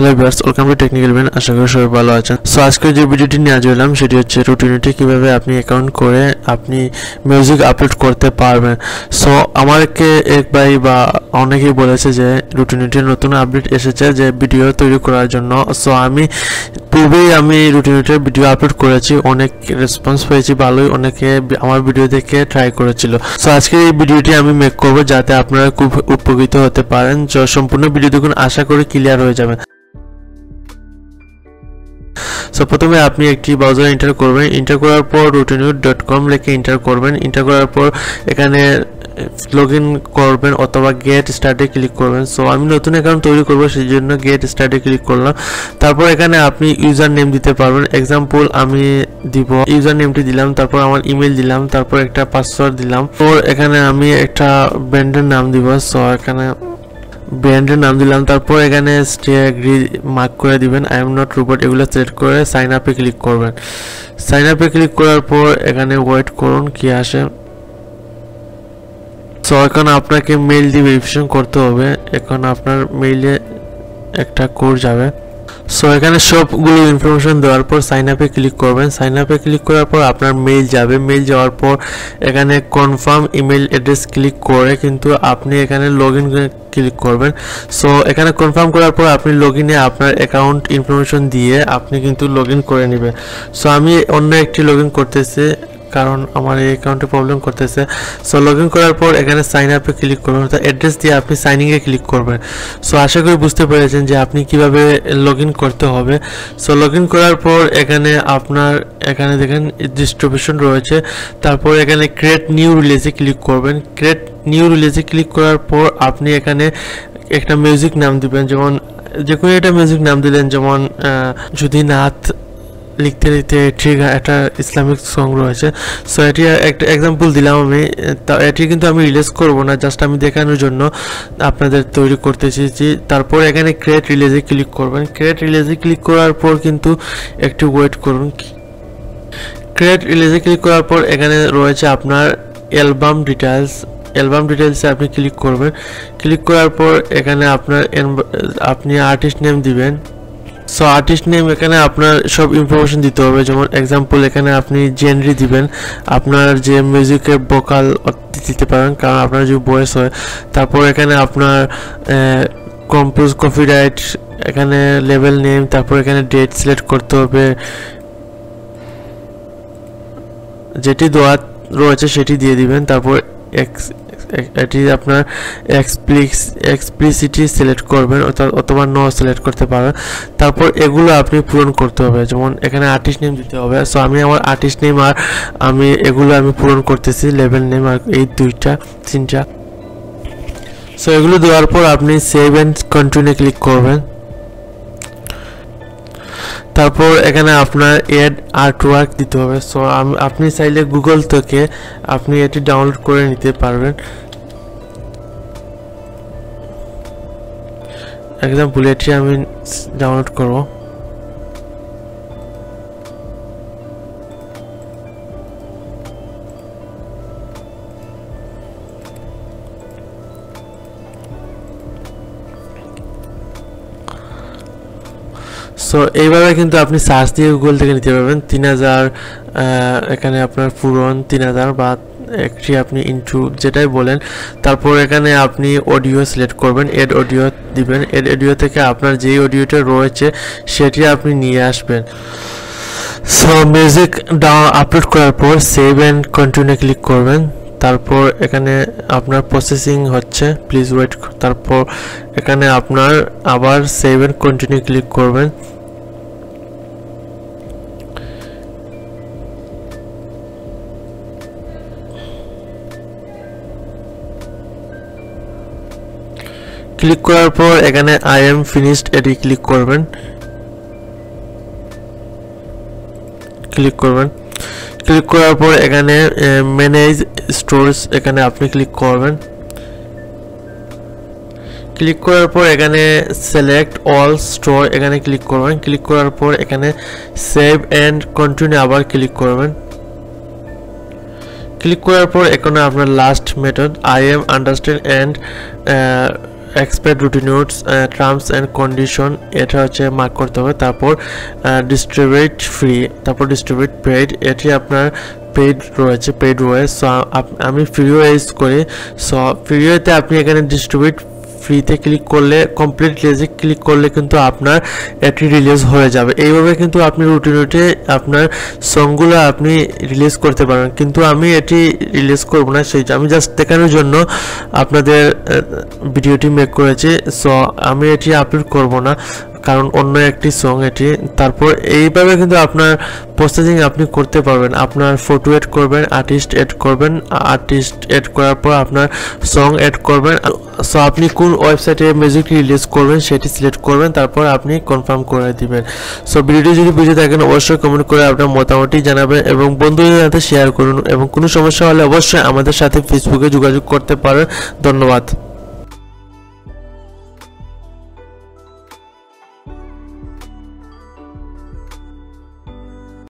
Hello viewers, welcome to technical brain. আশা করি সবাই ভালো আছেন। সো আজকে যে ভিডিওটি নিয়ে আজ এলাম সেটি হচ্ছে RouteNote কিভাবে আপনি অ্যাকাউন্ট করে আপনি মিউজিক আপলোড করতে পারবেন। সো আমাকে এক ভাই বা অনেকেই বলেছে যে RouteNote নতুন আপডেট এসেছে যে ভিডিও তৈরি করার জন্য। সো আমি পূর্বেই RouteNote ভিডিও আপলোড করেছি, অনেক রেসপন্স পেয়েছি ভালোই, অনেকে আমার ভিডিও দেখে ট্রাই করেছিল। সো আজকে এই ভিডিওটি আমি মেক করব যাতে আপনারা খুব উপকৃত হতে পারেন। সম্পূর্ণ ভিডিও দেখুন, আশা করি ক্লিয়ার হয়ে যাবে। সো প্রথমে আপনি একটি ব্রাউজার এন্টার করবেন, এন্টার করার পর routenote.com লিখে এন্টার করবেন। এন্টার করার পর এখানে লগইন করবেন অথবা গেট স্টার্টে ক্লিক করবেন। সো আমি নতুন অ্যাকাউন্ট তৈরি করব, সেই জন্য গেট স্টার্টে ক্লিক করলাম। তারপর এখানে আপনি ইউজার নেম দিতে পারবেন। এক্সাম্পল আমি দিব, ইউজার নেমটি দিলাম, তারপর আমার ইমেল দিলাম, তারপর একটা পাসওয়ার্ড দিলাম। তো এখানে আমি একটা ব্র্যান্ডের নাম দিব। সো এখানে ব্র্যান্ডের নাম দিলাম, তারপর এখানে স্টে এগ্রি মার্ক করে দিবেন, আই এম নট রোবট এগুলো সিলেক্ট করে সাইন আপে ক্লিক করবেন। সাইন আপে ক্লিক করার পর এখানে ওয়েট করুন কি আসে। সো এখন আপনাকে মেইল দিয়ে ভেরিফিকেশন করতে হবে। এখন আপনার মেইলে একটা কোড যাবে। সো এখানে সবগুলো ইনফরমেশন দেওয়ার পর সাইন আপে ক্লিক করবেন। সাইন আপে ক্লিক করার পর আপনার মেইল যাবে। মেইল যাওয়ার পর এখানে কনফার্ম ইমেল অ্যাড্রেস ক্লিক করে কিন্তু আপনি এখানে লগইন ক্লিক করবেন। সো এখানে কনফার্ম করার পর আপনি লগইনে আপনার অ্যাকাউন্ট ইনফরমেশন দিয়ে আপনি কিন্তু লগইন করে নেবেন। সো আমি অন্য একটি লগইন করতেছি কারণ আমার এই অ্যাকাউন্টে প্রবলেম করতেছে। সো লগইন করার পর এখানে সাইন আপে ক্লিক করবেন, অর্থাৎ অ্যাড্রেস দিয়ে আপনি সাইনিংয়ে ক্লিক করবেন। সো আশা করি বুঝতে পেরেছেন যে আপনি কিভাবে লগইন করতে হবে। সো লগইন করার পর এখানে আপনার এখানে দেখেন ডিস্ট্রিবিউশন রয়েছে, তারপর এখানে ক্রিয়েট নিউ রিলিজে ক্লিক করবেন। ক্রিয়েট নিউ রিলিজে ক্লিক করার পর আপনি এখানে একটা মিউজিক নাম দিবেন, যেমন যে কোনো একটা মিউজিক নাম দিলেন, যেমন যদি নাথ লিখতে লিখতে ঠিক একটা ইসলামিক সং রয়েছে। সো এটি একটা এক্সাম্পল দিলাম আমি। এটি কিন্তু আমি রিলিজ করব না, জাস্ট আমি দেখানোর জন্য আপনাদের তৈরি করতেছি। তারপর এখানে ক্রিয়েট রিলিজে ক্লিক করবেন। ক্রিয়েট রিলিজে ক্লিক করার পর কিন্তু একটু ওয়েট করুন। ক্রিয়েট রিলিজে ক্লিক করার পর এখানে রয়েছে আপনার অ্যালবাম ডিটেলস। অ্যালবাম ডিটেলসে আপনি ক্লিক করবেন। ক্লিক করার পর এখানে আপনি আর্টিস্ট নেম দিবেন। সো আর্টিস্ট নেম এখানে আপনার সব ইনফরমেশন দিতে হবে, যেমন এক্সাম্পল এখানে আপনি জেনরি দিবেন, আপনার যে মিউজিকের ভোকাল দিতে পারেন কারণ আপনার যে ভয়েস হয়। তারপর এখানে আপনার কম্পোজ কপিরাইট, এখানে লেভেল নেম, তারপর এখানে ডেট সিলেক্ট করতে হবে, যেটি দেওয়া রয়েছে সেটি দিয়ে দিবেন। তারপর এটি আপনার এক্সপ্লিসিটি সিলেক্ট করবেন অথবা নো সিলেক্ট করতে পারেন। তারপর এগুলো আপনি পূরণ করতে হবে, যেমন এখানে আর্টিস্ট নেম দিতে হবে। সো আমি আমার আর্টিস্ট নেম আর এগুলো আমি পূরণ করতেছি, লেভেল নেম আর এই তিনটা। সো এগুলো দেওয়ার পর আপনি সেভ এন্ড কন্টিনিউ ক্লিক করবেন। তারপর এখানে আপনার অ্যাড আর্টওয়ার্ক দিতে হবে। সো আপনি চাইলে গুগল থেকে আপনি এটি ডাউনলোড করে নিতে পারবেন। এক্সাম্পল এটি আমি ডাউনলোড করব। সো এইভাবে কিন্তু আপনি সার্চ দিয়ে গুগল থেকে নিতে পারবেন। 3000 এখানে আপনার পূরণ 3000 বা একটি আপনি ইনটু যেটাই বলেন। তারপর এখানে আপনি অডিও সিলেক্ট করবেন, এড অডিও দিবেন। এড অডিও থেকে আপনার যেই অডিওটা রয়েছে সেটি আপনি নিয়ে আসবেন। সো মিউজিক আপলোড করার পর সেভ অ্যান্ড কন্টিনিউ ক্লিক করবেন। তারপর এখানে আপনার প্রসেসিং হচ্ছে, প্লিজ ওয়েট। তারপর এখানে আপনার আবার সেভ অ্যান্ড কন্টিনিউ ক্লিক করবেন। ক্লিক করার পর এখানে আই এম ফিনিশড এটি ক্লিক করবেন। ক্লিক করার পর এখানে ম্যানেজ স্টোরস এখানে আপনি ক্লিক করবেন। ক্লিক করার পর এখানে সিলেক্ট অল স্টোর এখানে ক্লিক করবেন। ক্লিক করার পর এখানে সেভ এন্ড কন্টিনিউ আবার ক্লিক করবেন। ক্লিক করার পর এখানে আপনার last method I am understand and expect RouteNotes terms and condition এটা হচ্ছে মার্ক করতে হবে। তারপর ডিস্ট্রিবিউট ফ্রি, তারপর ডিস্ট্রিবিউট পেইড, এটি আপনার পেইড রয়েছে, পেইড ওয়ে। সো আমি ফ্রি ওয়ে ইউজ করি। সো ফ্রি ওয়েতে আপনি এখানে ডিস্ট্রিবিউট ফ্রিতে ক্লিক করলে, কমপ্লিট রিলিজে ক্লিক করলে কিন্তু আপনার এটি রিলিজ হয়ে যাবে। এইভাবে কিন্তু আপনি RouteNote আপনার সংগুলো আপনি রিলিজ করতে পারেন। কিন্তু আমি এটি রিলিজ করব না, সেই আমি জাস্ট দেখানোর জন্য আপনাদের ভিডিওটি মেক করেছি। সো আমি এটি আপলোড করব না, কারণ অন্য একটি সং এটি। তারপর এইভাবে কিন্তু আপনার প্রসেসিং আপনি করতে পারবেন। আপনার ফটো এড করবেন, আর্টিস্ট এড করবেন, আর্টিস্ট এড করার পর আপনার সং এড করবেন। সো আপনি কোন ওয়েবসাইটে মিউজিক রিলিজ করবেন সেটি সিলেক্ট করবেন, তারপর আপনি কনফার্ম করে দিবেন। সো ভিডিওটি যদি বুঝে থাকেন অবশ্যই কমেন্ট করে আপনার মতামতটি জানাবেন এবং বন্ধুদের সাথে শেয়ার করুন, এবং কোনো সমস্যা হলে অবশ্যই আমাদের সাথে ফেসবুকে যোগাযোগ করতে পারেন। ধন্যবাদ।